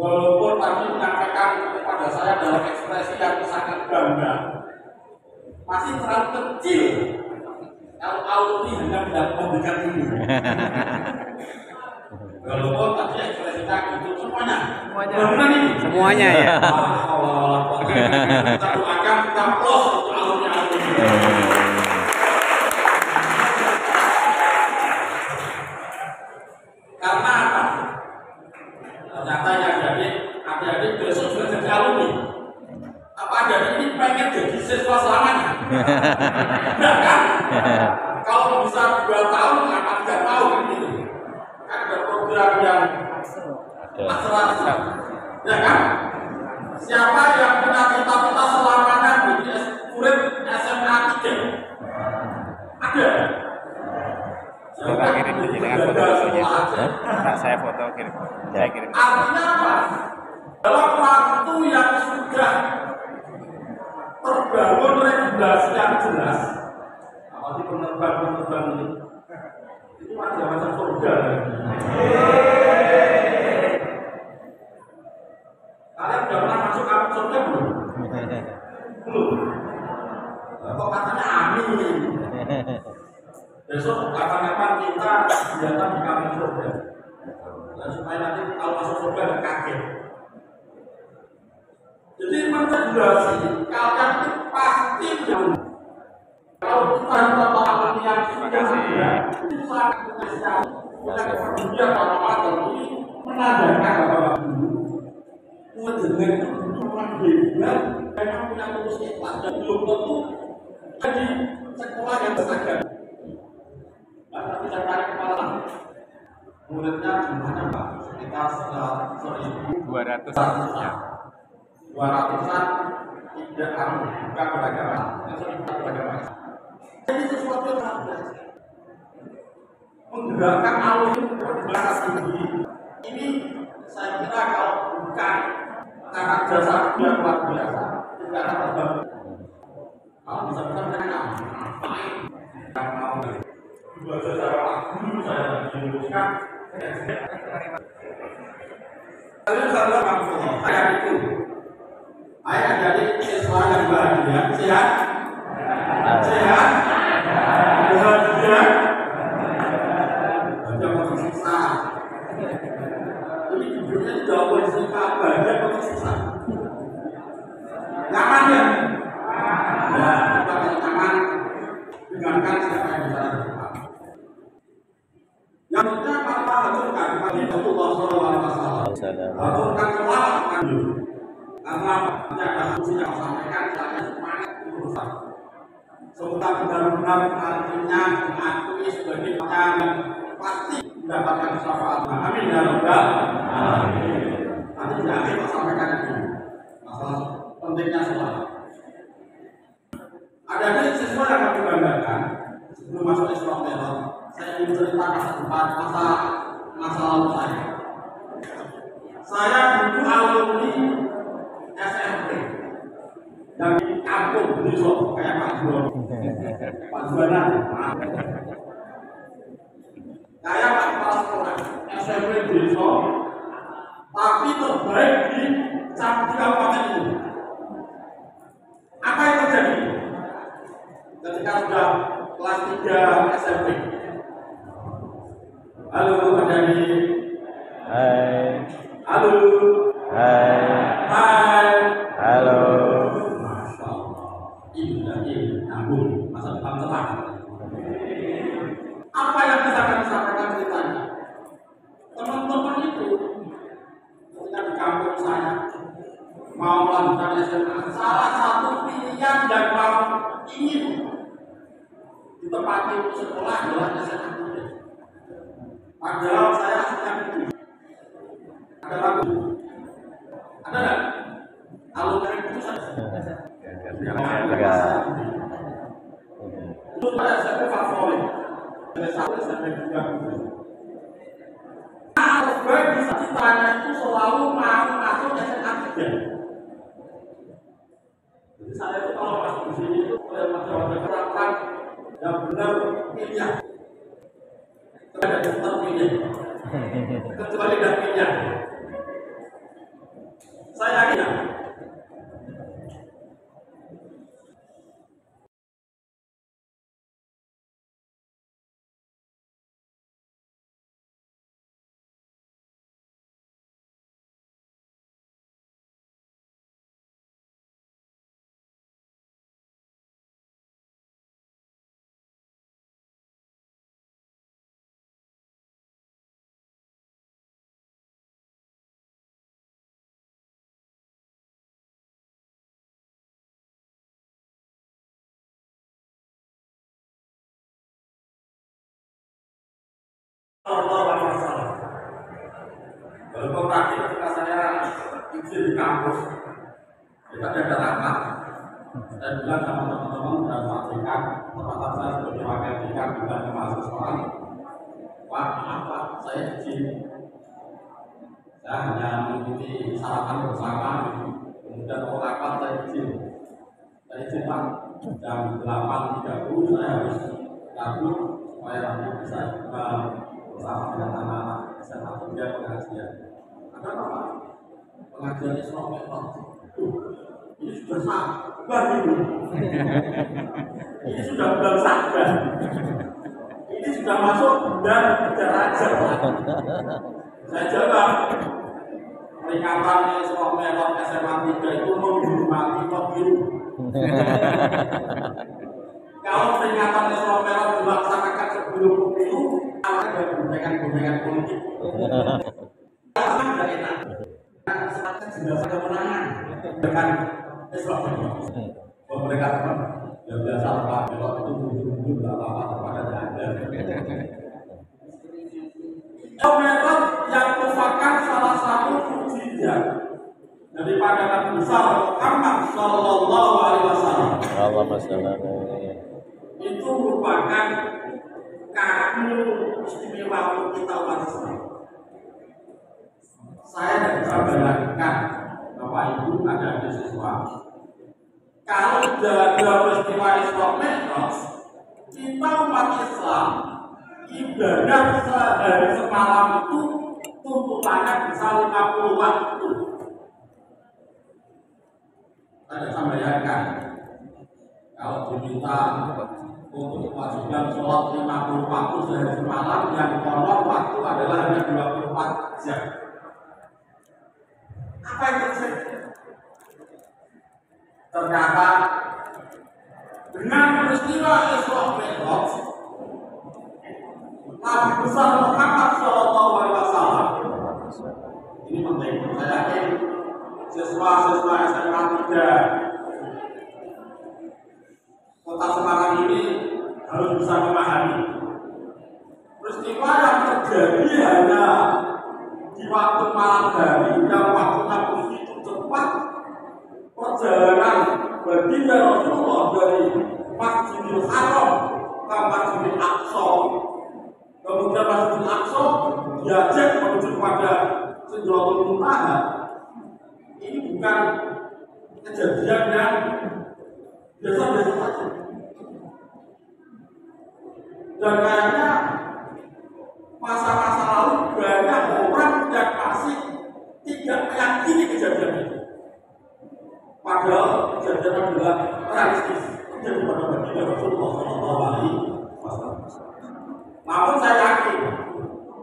walaupun tadi menyampaikan kepada saya dalam ekspresi yang sangat bangga, masih terlalu kecil kalau alumni hanya tidak memberikan ini. Walaupun tadi ekspresinya itu semuanya. Semuanya ya. Kita doakan, kita plus untuk alumni. Karena apa? Ternyata yang adik-adik besok sudah jadi alumni. Apa adik-adik ini pengen jadi siswa selamanya? Enggak kan? Kalau bisa 2 tahun, apa 3 tahun gitu. Kan ada program yang akselerasi, ya kan? Siapa yang punya cita-cita selamanya menjadi murid SMA 3? Ada. Coba kirim dengan foto-fotonya. Nah, saya foto kirim. Saya kirim. Artinya apa? Dalam waktu yang sudah terbangun regulasi yang jelas, apalagi penerbang ini, itu macam-macam surga. Kalian sudah pernah masuk kampung surga belum? Belum. Kok katanya amin? Besok kapan-kapan kita datang di kampung surga. Dan supaya nanti kalau masuk surga ada kaget. Jadi menjelasin kalian itu pasti jauh. Kalau kita tahu yang sudah ada, itu sangat spesial. Punya kepedulian orang-orang ini menandakan bahwa dengan itu butuh orang hebat, memang punya tulus ikhlas dan belum tentu jadi sekolah yang beragam. Tapi saya tarik kepala, muridnya jumlahnya Pak, sekitar 1.200 ya. 200-an tidak bukan beragama, yang tidak beragama. Jadi sesuatu yang sangat biasa. Menggerakkan alumni berbakat tinggi. Ini saya kira kalau bukan karena jasa yang luar biasa, tidak akan terbangun. Kalau bisa mereka ngapain? Yang mau baca secara guru saya diluluskan. Kalian sadar maksudnya, saya itu. Ayah jadi siswa yang bahagia, sehat, sehat, bahagia, bahagia masuk siksa. Ini judulnya jauh siksa, bahagia masuk siksa. Nyaman ya? Ya, kita nyaman. Dengarkan siapa yang bicara. Yang penting apa haturkan kepada Rasulullah SAW. Haturkan selamat karena tidak ada fungsi yang sampaikan saya semangat berusaha. Serta benar-benar artinya mengakui sebagai yang pasti mendapatkan syafaat. Amin ya rabbal alamin. Nanti tidak akan sampaikan itu masalah pentingnya sholat. Ada siswa yang kami banggakan sebelum masuk Isra Mi'raj. Saya ingin ceritakan tentang masa lalu saya. Saya dulu alumni SMP yang di kampung di Solo kayak Pak Juwana. Pak Juwana, saya Pak kepala sekolah SMP di Solo, tapi terbaik di kabupaten ini. Apa yang terjadi ketika sudah kelas 3 SMP? Halo, ada di. Hai. Halo. Hai. Hai. Halo. Masya Allah. Ini nyambung masa depan cerah. Apa yang bisa kami sampaikan ceritanya? Teman-teman itu ketika di kampung saya mau melanjutkan SMA, salah satu pilihan yang mau ingin ditempati sekolah adalah SMA. Padahal saya aslinya itu ada lagu, ada nggak? Alumni itu saya. Itu pada SMP favorit. Satu SMP juga. Terbaik di cita-citanya itu selalu mau masuk SMA 3. Jadi saya itu kalau masuk di sini itu oleh peraturan yang benar pilihan. Tidak ada daftar pilihan. Kecuali tidak pilihan. Saya yakin Allah Wasallam. Walaupun tadi ketika saya izin di kampus, kita ada rapat. Saya bilang sama teman-teman dan memastikan kesempatan saya sebagai wakil dekan bukan ke mahasiswa. Pak, maaf Pak, saya izin. Saya hanya mengikuti sarapan bersama. Kemudian mau rapat saya izin. Saya izin Pak, jam 8.30 saya harus kabur supaya nanti bisa bersama dengan anak-anak SMA kemudian pengajian. Ada apa Pak? Pengajian Islam Metode. Ini sudah sabar ini. Ini sudah bulan Sabar. Ini sudah masuk bulan Raja. Saya jawab, peringatan Islam Metode SMA 3 itu menghormati pemilu. Kalau peringatan Islam Metode dilaksanakan sebelum pemilu, ada gundengan politik. Karena tidak enak. Kesempatan sudah pada menangan dengan Islam Metode. Mereka teman yang biasa Pak Melot itu mundur-mundur nggak apa-apa kepada Anda. Islam Metode yang merupakan salah satu mukjizat daripada Nabi besar Muhammad Sallallahu Alaihi Wasallam. Itu merupakan kado istimewa untuk kita umat Islam. Saya tidak bisa bayangkan Bapak Ibu ada siswa. Kalau tidak ada peristiwa Islam Metode, kita umat Islam ibadah sehari semalam itu tuntutannya bisa 50 waktu. Saya tidak bisa bayangkan kalau diminta untuk kewajiban sholat 50 waktu sehari semalam, yang konon waktu adalah hanya 24 jam. Apa yang terjadi? Ternyata dengan peristiwa Isra Mi'raj, Nabi besar Muhammad Sallallahu Alaihi Wasallam, ini penting. Saya yakin siswa-siswa SMA 3 Kota Semarang ini harus bisa memahami peristiwa yang terjadi hanya di waktu malam hari yang waktunya begitu cepat. Perjalanan baginda Rasulullah dari Masjidil Haram ke Masjidil Aqsa, kemudian Masjidil Aqsa diajak menuju kepada Sidratul Muntaha. Ini bukan kejadian yang biasa-biasa saja. Dan kayaknya masa-masa lalu banyak orang yang masih tidak meyakini kejadian itu. Padahal kejadian adalah realistis terjadi pada baginda Rasulullah SAW. Namun saya yakin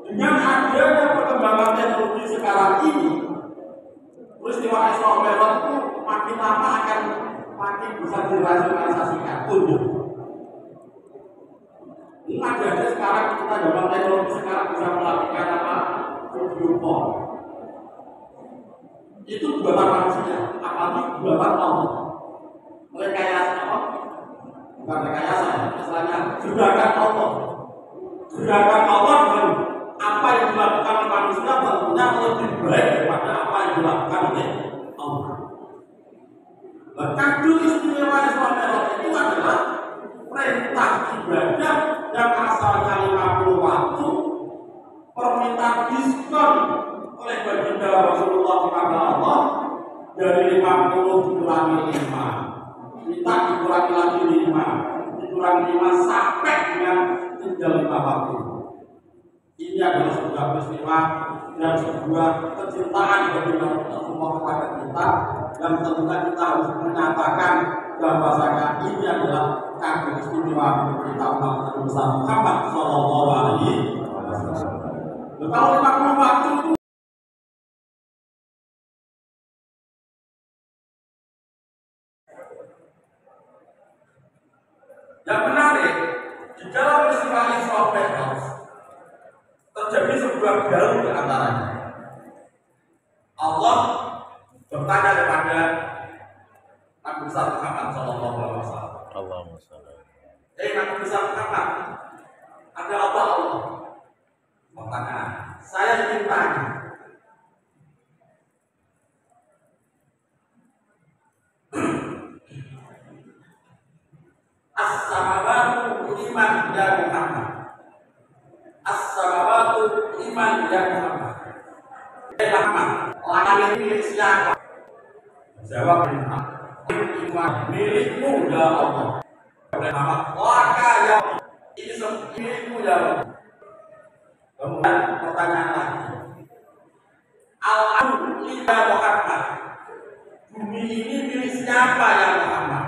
dengan adanya perkembangan teknologi sekarang ini, peristiwa Isra Mi'raj itu makin lama akan makin bisa dirasionalisasikan. Ini ada sekarang kita dalam teknologi sekarang bisa melakukan apa? Video call. Itu buatan manusia, apalagi buatan Allah. Rekayasa apa? Bukan rekayasa, istilahnya gerakan Allah. Gerakan Allah dengan apa yang dilakukan oleh manusia tentunya lebih baik daripada apa yang dilakukan oleh Allah. Kado istimewa Isra Mi'raj itu adalah perintah ibadah yang asalnya 50 waktu, permintaan diskon oleh baginda Rasulullah kepada Allah dari 50 dikurangi 5, minta dikurangi lagi 5, dikurangi 5 sampai dengan tinggal 5 waktu. Ini adalah sebuah peristiwa dan sebuah kecintaan bagi Allah kepada kita, yang tentunya kita harus menyatakan bahwasanya ini adalah kagum istimewa kita umat besar Muhammad Sallallahu Alaihi Wasallam. Kalau 50 waktu itu yang menarik di dalam peristiwa Isra Mi'raj terjadi sebuah dialog di antaranya. Allah bertanya kepada Nabi besar Muhammad Sallallahu Alaihi Wasallam. Allahumma shalli. Nabi besar Muhammad, ada apa Allah? Pertanyaan, saya ingin tanya. As-samawatu liman ya Muhammad. As-samawatu liman ya Muhammad. Muhammad, langit milik siapa? Jawab Muhammad, milikmu ya Allah. Muhammad, laka ya ini milikmu ya Allah. Kemudian pertanyaan lagi, Al-Ardu ya Muhammad, bumi ini milik siapa ya Muhammad?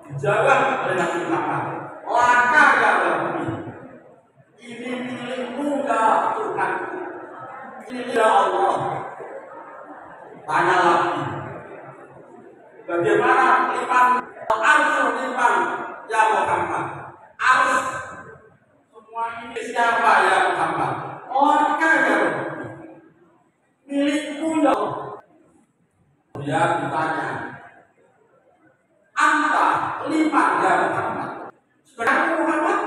Dijawab oleh Nabi Muhammad, laka ya Rabbi, ini milikmu ya Tuhan, ini ya Allah. Tanya lagi, bagaimana liman al-arsul liman ya Muhammad? Arus semua ini siapa ya Muhammad? Laka ya Rabbi, milikmu ya Allah. Dia ditanya, anta liman ya Muhammad. Sebenarnya Muhammad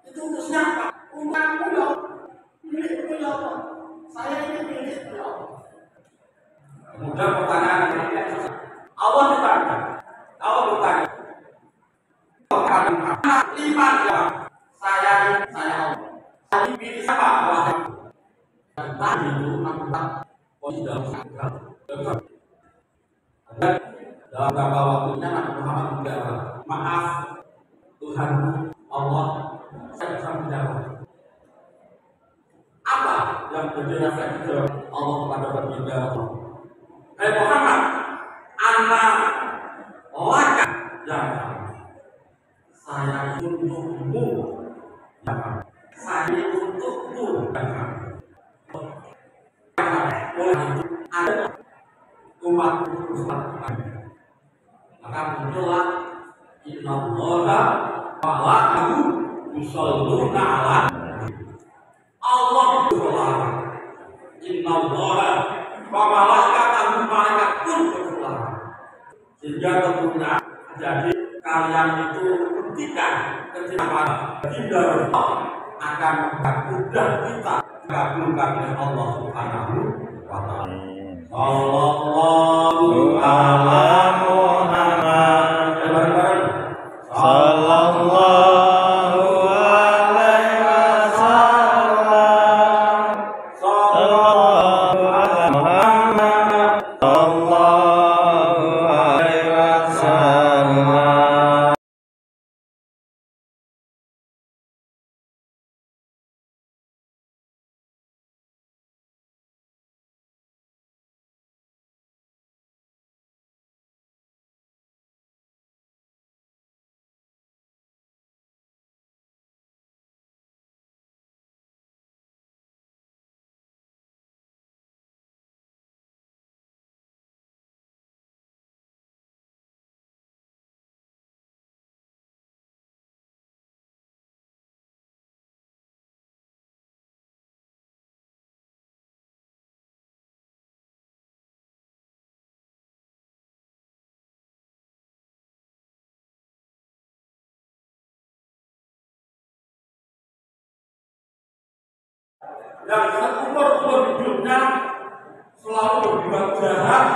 itu untuk siapa? Umatmu ya Allah, milikmu ya Allah. Saya ini milikmu ya Allah. Kemudian pertanyaan berikutnya, Allah bertanya, Muhammad liman ya saya Allah. Saya pilih siapa? Wahai tadi itu Muhammad dalam beberapa waktunya Nabi Muhammad menjawab, maaf Tuhan Allah, saya bisa menjawab. Apa yang menjadi refleksi jawab Allah kepada baginda Allah? Hai Muhammad, anak laka yang saya untukmu, saya untukmu. Ada umat maka muncullah inna allaha malakahu yusholluna ala Allah berdoa, inna allaha wa malaikatahu malaikat pun berdoa. Sehingga tentunya jadi kalian itu ketika baginda akan mudah kita dikabulkan oleh Allah Subhanahu wa Ta'ala. Sallallahu ala Muhammad. Sallallahu alaihi wasallam. Sallallahu ala Muhammad. Sallallahu alaihi wasallam. Yang seumur hidupnya selalu berbuat jahat,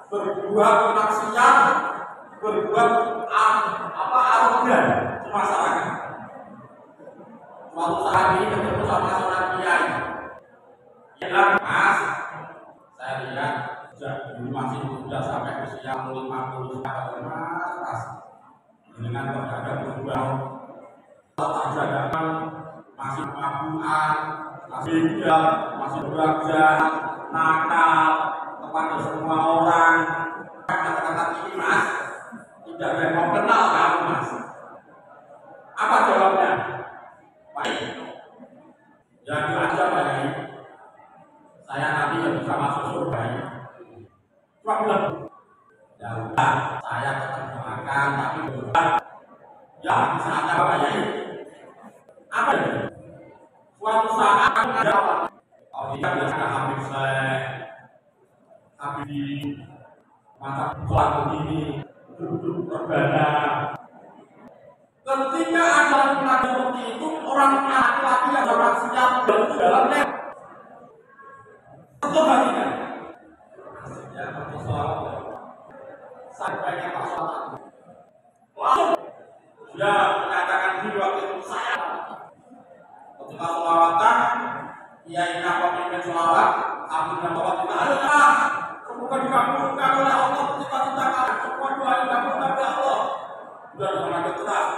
berbuat maksiat, berbuat arogan di masyarakat. Suatu saat ini ketemu sama seorang kiai. Bilang, Mas, saya lihat sejak dulu masih muda sampai usia 50 tahun, Mas, dengan terhadap berubah tak jaga masih mabuan, masih dia masih bekerja nakal kepada semua orang. Kata-kata ini mas tidak ada yang mau kenal kamu mas. Apa jawabnya? Baik. Ya itu aja Pak Yai. Saya nanti yang bisa masuk surga ya. Cuma bilang, ya udah, saya tetap doakan tapi berulang. Ya bisa ada Pak Yai. Apa itu? Suatu saat ada kalau dia biasa Habib Saleh, Habib masa sholat begini, duduk berbada. Ketika ada laki seperti itu, orang laki-laki yang orang siap dalamnya itu hatinya. Ya, untuk sholat sampainya Pak Sholat. Langsung dia menyatakan di waktu itu saya ketika sholawatan, Kiai Napa pimpin sholawat, Habib Napa kita ada. Semoga dikabulkan oleh Allah cita-cita kalian, semua doa yang dikabulkan oleh Allah. Sudah dengan keras,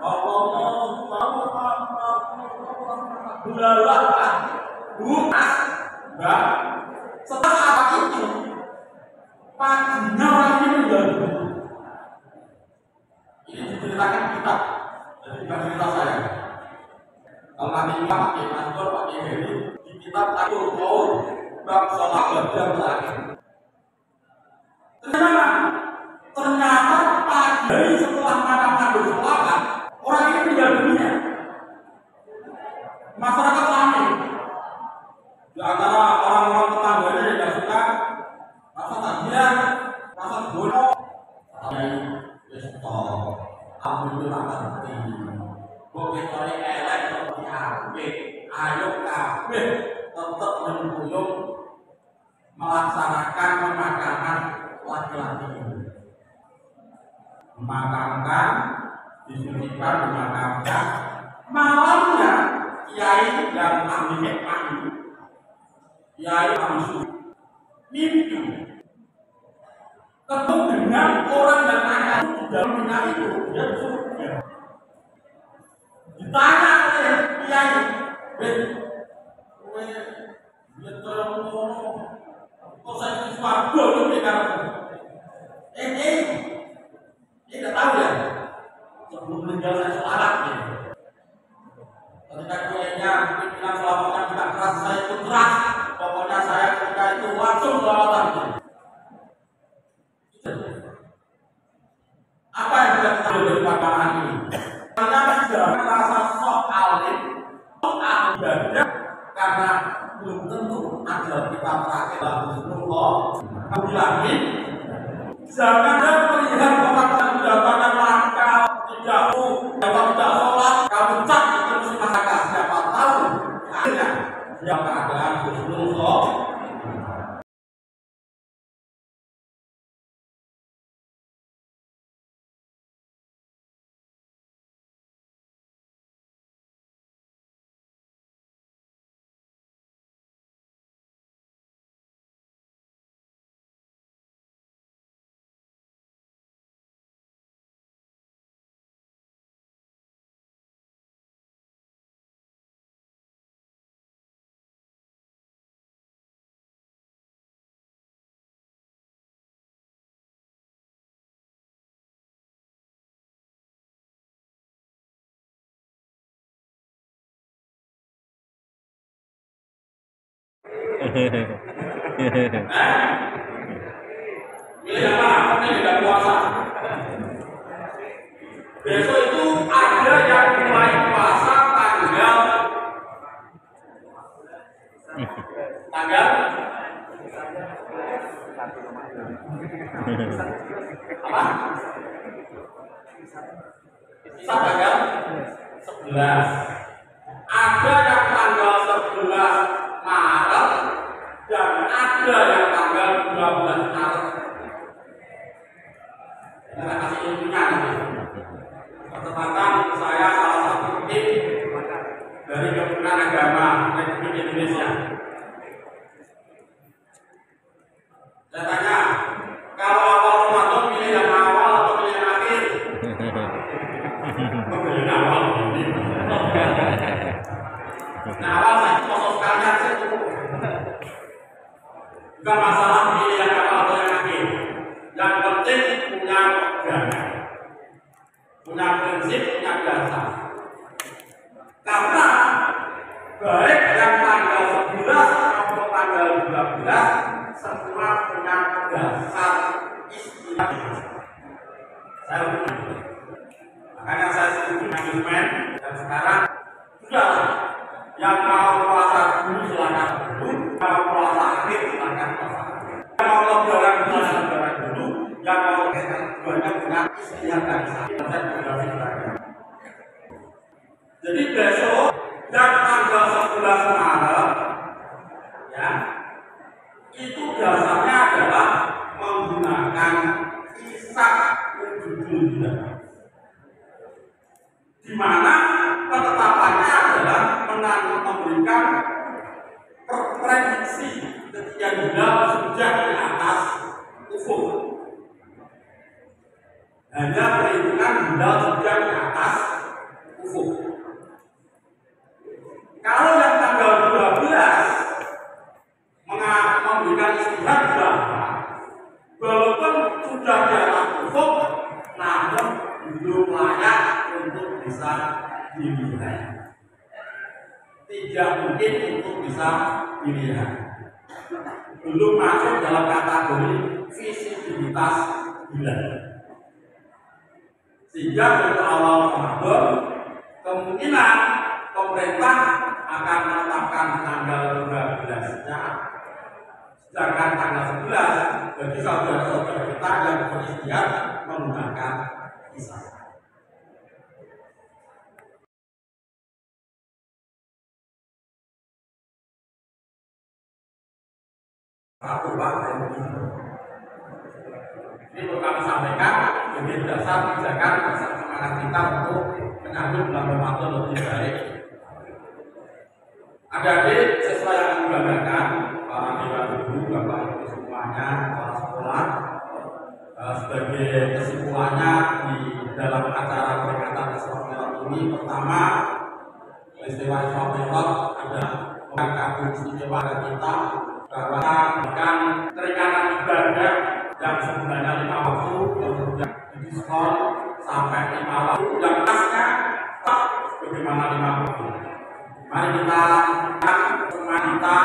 Allahumma setelah apa itu paginya orang ini menjadi ini diceritakan kitab, jadi bukan cerita saya. Kalau nanti pakai kantor pakai ini di kitab Akhirul Qaul bab sholat bagian terakhir. Ternyata pagi setelah makan mandi sholat orang ini meninggal dunia. Masyarakat lama di antara orang-orang tetangganya yang tidak suka rasa takbiran, rasa bodoh. Ambil itu tak berhenti. Begitu elek seperti habis, ayo kabeh tetap menunggu melaksanakan pemakaman laki-laki ini. Memakamkan, disucikan, dimakamkan. Malamnya Kiai dan ahli hikmah, Kiai ahli mimpi ketemu dengan orang yang akan di dalam minyak itu dia surga. Ditanya oleh Kiai, dia terlalu kok saya suatu itu kan? Tidak tahu ya. Sebelum meninggal saya sholat ya. Ketika Kiainya bilang selawatan tidak keras, saya itu keras. Pokoknya saya ketika itu langsung selawatan. Apa yang kita tahu dari paparan ini? Karena tidak merasa sok alim, sok ibadah, karena belum tentu ada kita terakhir Rasulullah. Kamu bilangin, jangan melihat orang yang mendapatkan nakal, tidak tidak sholat, kamu cak itu mesti masalah siapa tahu. Akhirnya yang keadaan Rasulullah. Milih apa? Ini tidak puasa. Besok itu ada yang mulai puasa tanggal apa? Bisa tanggal 11. Ada yang tanggal 11 Maret dan ada yang tanggal 12 Maret. Kita kasih ilmunya nanti. Kesempatan saya salah satu tim dari Kementerian Agama Republik Indonesia. Saya tanya, kalau awal Ramadan pilih yang awal atau pilih yang akhir? Pilih yang awal. Nah, awal saya kosong sekali. Bukan masalah pilih yang awal atau yang akhir. Yang penting punya pegangan, punya prinsip, punya dasar. Karena baik yang tanggal 11 atau tanggal 12 semua punya dasar istilah. Saya ulangi. Makanya saya setuju manajemen dan sekarang sudah yang mau puasa dulu silakan dulu, mau puasa akhir silakan puasa akhir. Yang mau lebaran dulu, yang mau banyak punya istilah dan saya. Jadi besok dan tanggal 11 Maret ya, itu dasarnya adalah menggunakan Ishak Ujudulillah, di mana penetapannya adalah memberikan prediksi ketika hilal sudah di atas ufuk. Hanya perhitungan hilal sudah di atas ufuk. Kalau yang tanggal 12 memberikan istihad bahwa walaupun sudah di atas ufuk, namun belum layak untuk bisa dilihat. Tidak mungkin untuk bisa dilihat. Belum masuk dalam kategori visibilitas hilal. Sehingga untuk awal Ramadan kemungkinan pemerintah akan menetapkan tanggal 12-nya, sedangkan tanggal 11 bagi saudara-saudara kita yang berikhtiar menggunakan Ishak. Ini perlu kami sampaikan sebagai dasar pijakan semangat kita untuk menyambut bulan Ramadan lebih baik. Adik-adik sesuai yang dibanggakan para dewan guru, bapak ibu semuanya, para sekolah, sebagai kesimpulannya di dalam acara peringatan Isra Mi'raj ini, pertama peristiwa Isra Mi'raj ada mengangkat istimewa kita bahwa bukan keringanan ibadah yang sebenarnya 5 waktu kemudian didiskon sampai 5 waktu yang pasnya bagaimana 5 waktu. Mari kita kita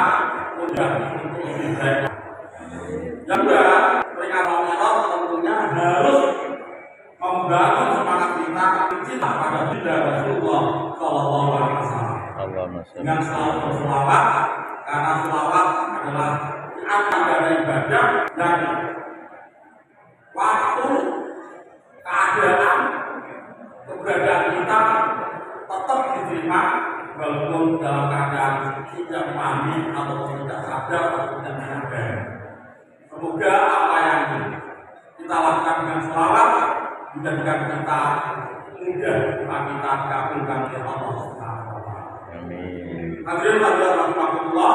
mudah untuk lebih baik. Yang kedua, peringatan Ramadan tentunya harus membangun semangat kita cinta pada Bunda Rasulullah Shallallahu Alaihi Wasallam dengan selalu berselawat, karena selawat adalah antara ibadah dan waktu keadaan keberadaan kita tetap diterima walaupun dalam keadaan tidak memahami atau tidak sadar atau tidak menyadari. Semoga apa yang kita lakukan dengan selawat menjadikan kita mudah kita kabulkan oleh Allah Subhanahu wa taala. Amin. Hadirin hadirat rahimakumullah.